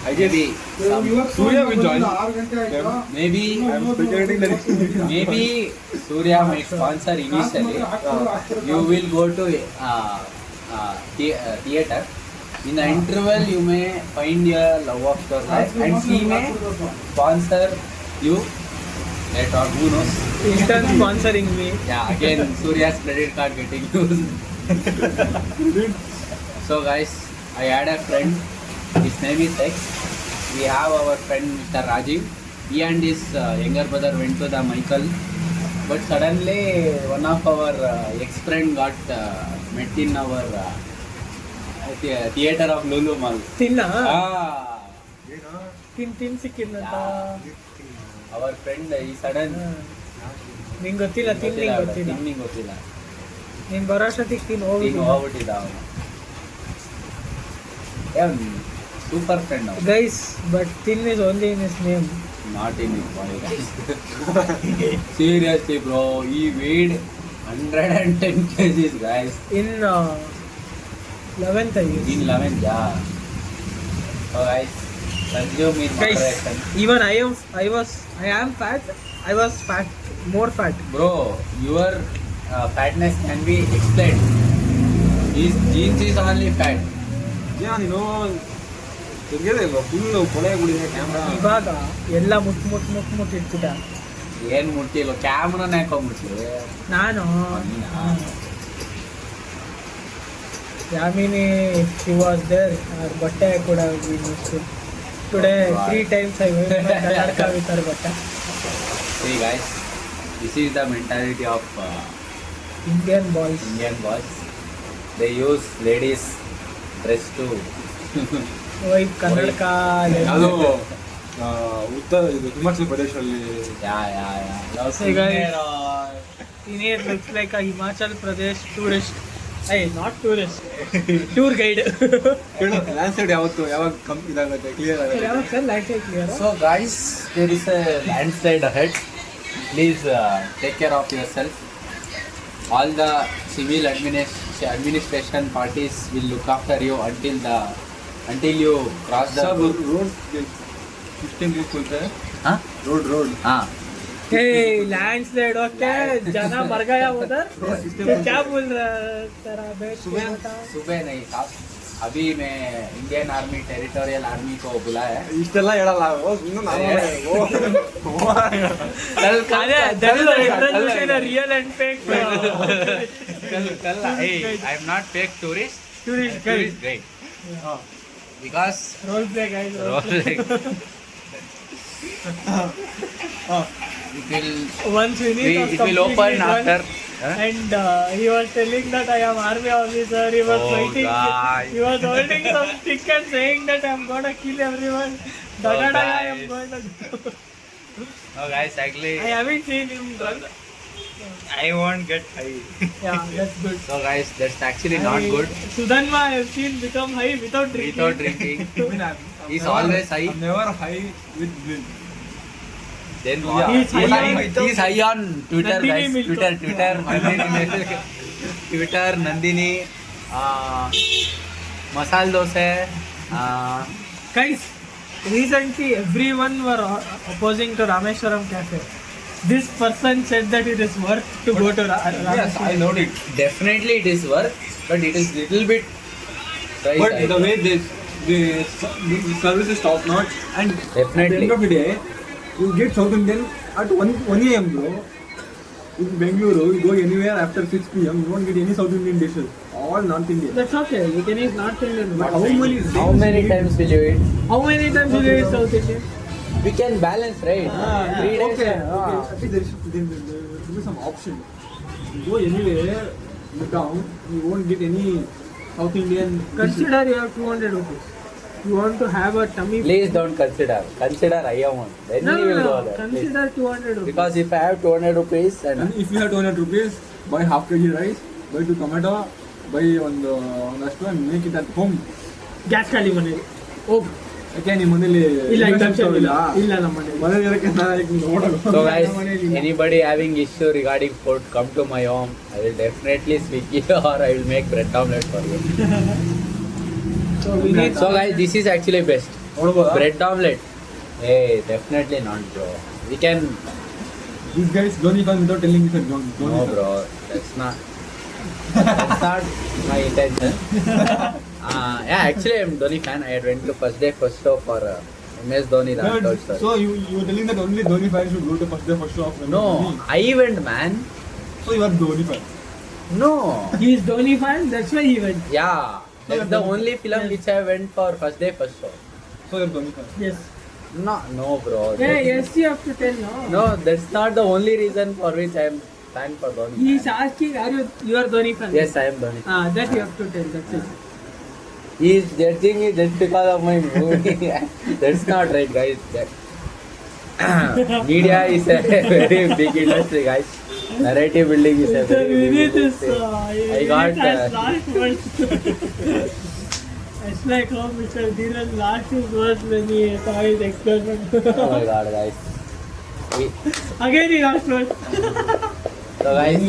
Speaker 4: I guess
Speaker 5: Maybe.
Speaker 4: Surya will join.
Speaker 6: 6 ಗಂಟೆ ಆಯ್ತು.
Speaker 5: Maybe.
Speaker 4: I'm speculating that
Speaker 5: Maybe Surya might sponsor initially. You will go to theater In the interval, you may find your love of your life, and she may sponsor you later on. Who knows?
Speaker 2: Instant sponsoring me.
Speaker 5: Yeah, again, Surya's credit card getting used. So guys, I had a friend. His name is X. We have our friend Mr. Rajiv. He and his younger brother went to the Michael. But suddenly, one of our ex-friend got met in our theater of Lulu Mall.
Speaker 2: ತಿನ್ನ
Speaker 5: Ah,
Speaker 2: ತಿನ್ ಸಿಕ್ಕಿದ್ನಂತ.
Speaker 5: our friend, he sudden.
Speaker 2: ನಿಂಗೆ ಗೊತ್ತಿಲ್ಲ thinning ಗೊತ್ತಿಲ್ಲ.
Speaker 5: Thinning ಗೊತ್ತಿಲ್ಲ.
Speaker 2: ನೀನ್ ಬರೋ ಅಷ್ಟೊತ್ತಿಗೆ ತಿನ್
Speaker 5: ಈಗ
Speaker 2: ಹೋಗ್ಬಿಟ್ಟು.
Speaker 5: ಹೋಗ್ಬಿಟ್ಟಿದ್ದ ಅವನು. ಸೂಪರ್ ಫ್ರೆಂಡ್ ಅವನು.
Speaker 2: Guys, but Tin is only in his name.
Speaker 5: Not in his body, guys. Seriously, bro, he weighed 110 kgs, guys.
Speaker 2: In 11th I guess.
Speaker 5: In 11th, yeah. So, guys, consume in
Speaker 2: Guys,
Speaker 5: moderation.
Speaker 2: even I am fat. I was fat, more fat.
Speaker 5: Bro, your fatness can be explained. His jeans is only fat.
Speaker 4: ನೀನು ತಿರ್ಗಿದೆ full ಕೊಳೆ ಗುಡಿದೆ camera.
Speaker 2: ಇವಾಗ ಎಲ್ಲ ಮುಟ್ ಇಟ್ಬಿಟ್ಟ.
Speaker 5: ಏನ್ ಮುಟ್ಟಿಲ್ಲ, ಕ್ಯಾಮ್ರಾನ ಹಾಕೊಂಡ್ಬಿಟ್ಲಿ.
Speaker 2: ನಾನು ಯಾಮಿನಿ she was there. ಅವ್ರ ಬಟ್ಟೆ ಕೂಡ today 3 times I went Karnataka with her ಬಟ್ಟೆ.
Speaker 5: See, guys, this is the mentality of
Speaker 2: Indian boys.
Speaker 5: Indian boys. They use ladies' dress to.
Speaker 2: White ಕನ್ನಡಕ
Speaker 4: ಅದು ಉತ್ತರ ಇದು ಹಿಮಾಚಲ ಪ್ರದೇಶದಲ್ಲಿ
Speaker 5: Yeah. Love
Speaker 2: Hey, guys.
Speaker 5: singer or-
Speaker 2: it looks like a Himachal Pradesh tourist. Hey, not tourist. Tour guide.
Speaker 4: Landslide ಯಾವಾಗ ಇದಾಗುತ್ತೆ clear ಆಗುತ್ತೆ.
Speaker 2: ಯಾವಾಗ sir light clear?
Speaker 5: So, guys, there is a landslide ahead. Please take care of yourself. All the civil administration parties will look after you until you cross the
Speaker 4: सब road system use करते हैं.
Speaker 5: Huh?
Speaker 4: Road
Speaker 5: हाँ.
Speaker 2: हे landslide होते जना मर गया उधर. तो क्या बोल रहा है तेरा बेट?
Speaker 5: सुबह नहीं साहब, अभी मैं इंडियन आर्मी टेरिटोरियल आर्मी को बुलाया है.
Speaker 4: ಇಷ್ಟೆಲ್ಲ ಹೇಳಲ್ಲ ಇನ್ನು ನಾನು
Speaker 2: अरे resolution real and fake.
Speaker 5: Hey, I am not fake tourist.
Speaker 2: Tourist
Speaker 5: Tourist
Speaker 2: guide.
Speaker 5: guide. Because
Speaker 2: Role play guys.
Speaker 5: it will
Speaker 2: Once we need
Speaker 5: it will open after. Huh?
Speaker 2: And he was telling that I am army officer. He was
Speaker 5: Oh,
Speaker 2: fighting.
Speaker 5: guys.
Speaker 2: He was holding some stick and saying that I am gonna kill everyone. I am
Speaker 5: guys.
Speaker 2: going to.
Speaker 5: Oh, guys, actually.
Speaker 2: I haven't seen him drunk.
Speaker 1: I won't get high.
Speaker 2: Yeah, that's good.
Speaker 5: So, guys, that's actually not good.
Speaker 2: Sudanma I have seen become high without drinking.
Speaker 5: Without drinking, he's always high.
Speaker 4: Never high with drink.
Speaker 5: Then
Speaker 2: He's high on-
Speaker 5: he's high on Twitter,
Speaker 2: Nandini
Speaker 5: guys.
Speaker 2: Milk.
Speaker 5: Twitter, Nandini, Masal Dosa.
Speaker 2: Guys, recently everyone were opposing to Rameshwaram Cafe. This person said that it is worth to go to
Speaker 4: Yes,
Speaker 2: Rameshwaram.
Speaker 4: I know it.
Speaker 5: Definitely it is worth, but it is little bit price
Speaker 4: But
Speaker 5: high.
Speaker 4: the way the service is top notch, and at the
Speaker 5: Definitely.
Speaker 4: end of the day, you get South Indian at 1 a.m. bro. In Bengaluru, you go anywhere after 6 p.m. You won't get any South Indian dishes. All North Indian.
Speaker 2: That's okay. You can eat North Indian.
Speaker 4: But how many days
Speaker 5: How many times will you eat?
Speaker 2: How many times will you eat South Indian?
Speaker 5: We can balance, right? 3 days.
Speaker 4: Okay. At least there should be some option. You go anywhere in the town, you won't get any South Indian dishes.
Speaker 2: Consider you have 200 rupees. You want to have a tummy.
Speaker 5: Please don't consider. Consider I amount. Then
Speaker 2: No,
Speaker 5: we will go
Speaker 2: no.
Speaker 5: there. Please.
Speaker 2: Consider 200 rupees.
Speaker 5: Because if I have 200 rupees
Speaker 4: And
Speaker 5: and
Speaker 4: if you have 200 rupees, buy half kg rice, buy 2 tomato, buy ಒಂದು and make it at home.
Speaker 2: Gas ಖಾಲಿ ಮನೇಲಿ. ಹೋಗ್.
Speaker 4: ಯಾಕೆ ನಿಮ್ಮ ಮನೇಲಿ
Speaker 2: ಇಲ್ಲ
Speaker 4: induction stove ಇಲ್ಲ?
Speaker 2: ಇಲ್ಲ ನಮ್ಮ ಮನೇಲಿ.
Speaker 4: ಮನೇಲಿ ಇರಕ್ಕೆ ನಾನು ನೋಡೋದು.
Speaker 5: so guys, anybody having issue regarding food, come to my home. I will definitely Swiggy or I will make bread omelette for you.
Speaker 2: So we need.
Speaker 5: So guys, this is actually best.
Speaker 4: ನೋಡ್ಬೋದಾ?
Speaker 5: Bread omelette. Hey, definitely not, bro. We can.
Speaker 4: These guys don't even without telling you don't.
Speaker 5: No, bro. That's not my intention. Yeah, actually I'm Dhoni fan. I had went to first day first show for MS Dhoni. The untold story.
Speaker 6: So you were telling that only Dhoni fans should go to first day first show of MS
Speaker 5: No,
Speaker 6: Dhoni.
Speaker 5: I went, man.
Speaker 6: So you are Dhoni fan.
Speaker 5: No.
Speaker 2: He is Dhoni fan, that's why he went.
Speaker 5: Yeah, that's the only film which I went for first day first show.
Speaker 6: So you are Dhoni fan.
Speaker 2: Yes.
Speaker 5: No, bro.
Speaker 2: Yeah, yes, you have to tell, no?
Speaker 5: No, that's not the only reason for which I am fan for Dhoni.
Speaker 2: He is asking, you are Dhoni fan?
Speaker 5: Yes, I am Dhoni.
Speaker 2: That you have to tell, that's it.
Speaker 5: He is judging me just because of my movie. That's not right, guys. Media is a very big industry, guys. Narrative building is a very big industry. I got.
Speaker 2: last words. It's like how Mr. Dheeraj last his words when he saw his explosion.
Speaker 5: Oh my god, guys.
Speaker 2: Again he last words.
Speaker 5: So, guys,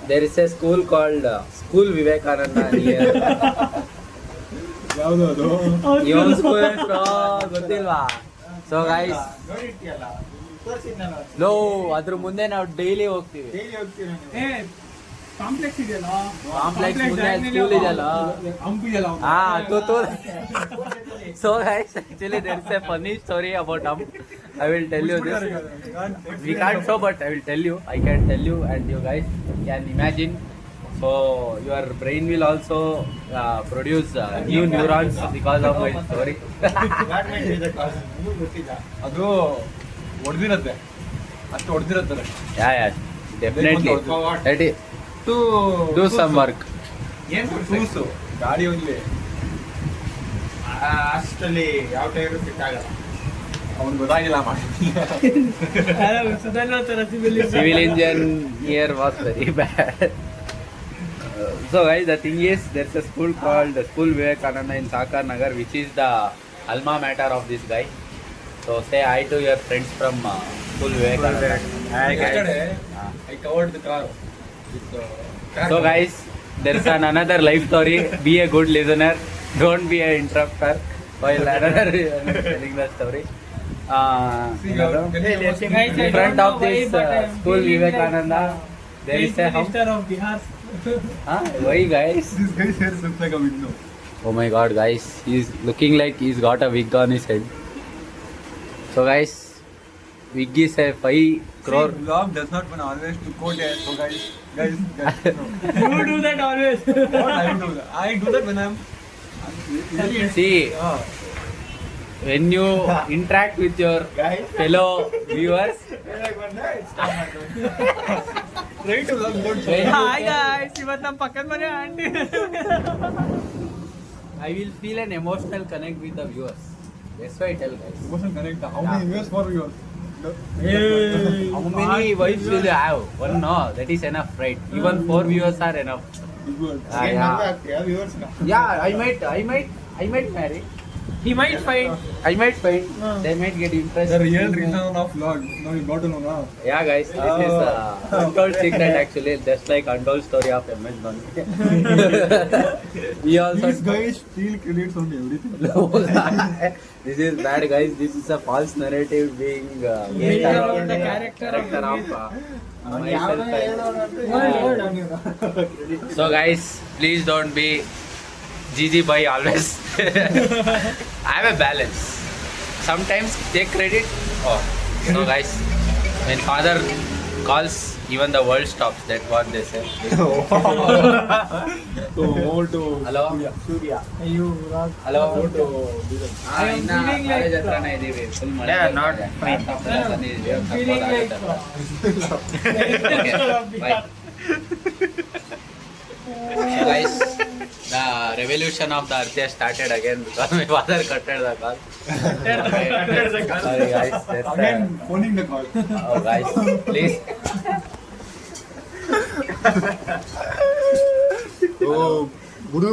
Speaker 5: there is a school called School Vivekananda near.
Speaker 6: ಯಾವುದು ಅದು?
Speaker 5: Your school is ಗೊತ್ತಿಲ್ವಾ? So, guys,
Speaker 1: ನೋಡಿರ್ತೀಯಲ್ಲ ತೋರಿಸಿದ್ನಲ್ಲ
Speaker 5: no, ಅದ್ರ ಮುಂದೆ ನಾವು daily ಹೋಗ್ತೀವಿ.
Speaker 1: Daily ಹೋಗ್ತೀರ ನೀವು
Speaker 2: Hey, complex ಇದೆಯಲ್ಲ
Speaker 5: ಕಾಂಪ್ಲೆಕ್ಸ್ ಮುಂದೆ ಸ್ಕೂಲ್ ಇದೆಯಲ್ಲ.
Speaker 6: ಹಂಪಿಯಲ್ಲ ಅವ್ನು.
Speaker 5: So guys, actually there is a funny story about I will tell you this. We can't show, but I will tell you. I can tell you, and you guys can imagine. So your brain will also produce new neurons because of my story.
Speaker 1: Department ಇದೆ ಕಾಸು ನಿಮಗೆ ಗೊತ್ತಿಲ್ಲ
Speaker 6: ಅದು ಹೊಡೆದಿರತ್ತೆ ಅಷ್ಟು ಹೊಡೆದಿರತ್ತಾರೆ
Speaker 5: Yeah, definitely. That is,
Speaker 6: to
Speaker 5: do some work.
Speaker 1: ಏನು
Speaker 6: ಟೂಸು ಗಾಡಿ ಹೋಗ್ಲಿ
Speaker 1: ಅಷ್ಟರಲ್ಲಿ ಯಾವ ಟೈರು ಫಿಟ್ ಆಗಲ್ಲ
Speaker 6: ಅವ್ನು ಗೊತ್ತಾಗಿಲ್ಲ ಮಾಡಿ
Speaker 2: ಸುಧಾರಣ ತರ
Speaker 5: Civil engineer was very bad. So guys, the thing is, there's a school called School Vivekananda in Sakar Nagar, which is the alma mater of this guy. So say hi to your friends from School Vivekananda.
Speaker 6: Yesterday,
Speaker 5: Ah.
Speaker 6: I covered the car with
Speaker 5: So guys, there's another life story. Be a good listener. Don't be an interrupter while another is telling the story. In front of this School Vivekananda, there is a house.
Speaker 2: Minister of Bihar.
Speaker 5: Huh? Why guys?
Speaker 6: this guy here looks like a window.
Speaker 5: Oh my god, guys, he's looking like he's got a wig on his head. So guys, wig is a 5 crore.
Speaker 6: See, vlog does not want always to quote it. So guys, no.
Speaker 2: You do that always.
Speaker 6: What I do that? I do that when I'm.
Speaker 5: See, when you interact with your fellow viewers,
Speaker 6: Try to vlog good.
Speaker 2: Hi guys, ಇವತ್ತು ನಮ್ಮ ಪಕ್ಕದ ಮನೆ aunty.
Speaker 5: I will feel an emotional connect with the viewers. That's why I tell guys.
Speaker 6: Emotion connect. How many viewers for yours?
Speaker 5: How many wives will you have? One, no, that is enough, right? Even 4 viewers are enough.
Speaker 6: Good.
Speaker 5: Yeah.
Speaker 1: Viewers
Speaker 5: Yeah, I might marry.
Speaker 2: He might find.
Speaker 5: I might find. They might get impressed.
Speaker 6: The real reason of vlog. Now you got to know now.
Speaker 5: Yeah, guys, this is untold secret actually, just like untold story of MS Dhoni. We also.
Speaker 6: These guys steal credits on everything.
Speaker 5: This is bad, guys. This is a false narrative being
Speaker 2: Made
Speaker 5: made
Speaker 2: about
Speaker 5: around
Speaker 2: the character of
Speaker 5: myself. So, guys, please don't be Gigi boy always. I have a balance. Sometimes take credit. Oh, so guys, when father calls, even the world stops. That's what they say.
Speaker 6: So over to
Speaker 5: Hello.
Speaker 6: Surya.
Speaker 2: You rock.
Speaker 5: Hello.
Speaker 6: Over to
Speaker 2: I am feeling like-
Speaker 5: full money.
Speaker 1: Yeah, not fine.
Speaker 2: Feeling like.
Speaker 5: Bye. So guys, the revolution of the earth has started again because my father cutted the call. Sorry guys, that's
Speaker 6: Again, phoning the call.
Speaker 5: oh guys, please.
Speaker 6: Oh, Guru.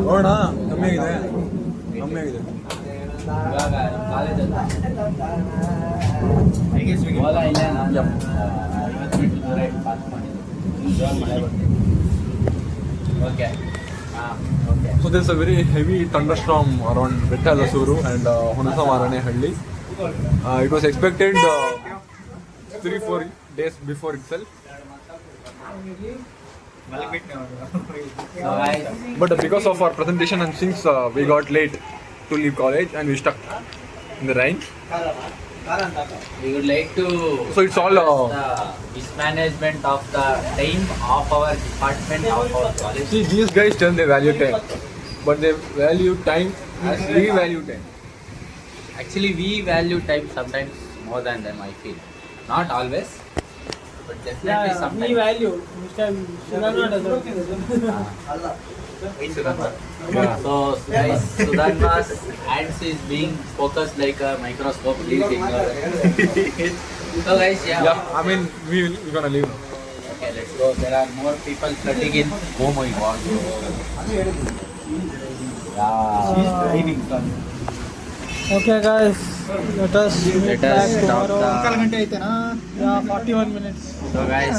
Speaker 6: ನೋಡೋಣ ಕಮ್ಮಿ ಆಗಿದೆ ಕಮ್ಮಿ ಆಗಿದೆ
Speaker 5: ಇವಾಗ ಕಾಲೇಜಲ್ಲಿ ಓಲಾ ಇಲ್ಲ ನಾನು 50 metre ದೂರ ಇಟ್ಟು ಪಾಸ್ ಮಾಡಿದ್ದೆ ಇವಾಗ ಮಳೆ ಬರ್ತಿದೆ ಓಕೆ ಹಾಂ okay
Speaker 4: So there's a very heavy thunderstorm around Bettalasuru and Hunasamarane-Halli. It was expected 3-4 days before itself.
Speaker 5: So guys,
Speaker 4: But because of our presentation and since we got late to leave college and we stuck in the rain,
Speaker 5: we would like to
Speaker 4: so it's all
Speaker 5: the mismanagement of the time of our department of our college.
Speaker 4: see these guys tell they value time, but they value time as we value time.
Speaker 5: Actually, we value time sometimes more than them, I feel. Not always, but definitely
Speaker 2: we
Speaker 5: sometimes.
Speaker 2: value. Mr. Sudhanva doesn't.
Speaker 4: Yeah.
Speaker 5: So guys, Sudhanva's hands is being focused like a microscope. Please ignore it. So guys,
Speaker 4: Yeah, I mean we're gonna leave now.
Speaker 5: Okay, let's go. There are more people flooding in. Oh my god. Yeah.
Speaker 2: Okay, guys. Let us meet
Speaker 5: Let
Speaker 2: back
Speaker 5: us stop
Speaker 2: tomorrow.
Speaker 5: the.
Speaker 2: Yeah, 41 minutes.
Speaker 5: So guys,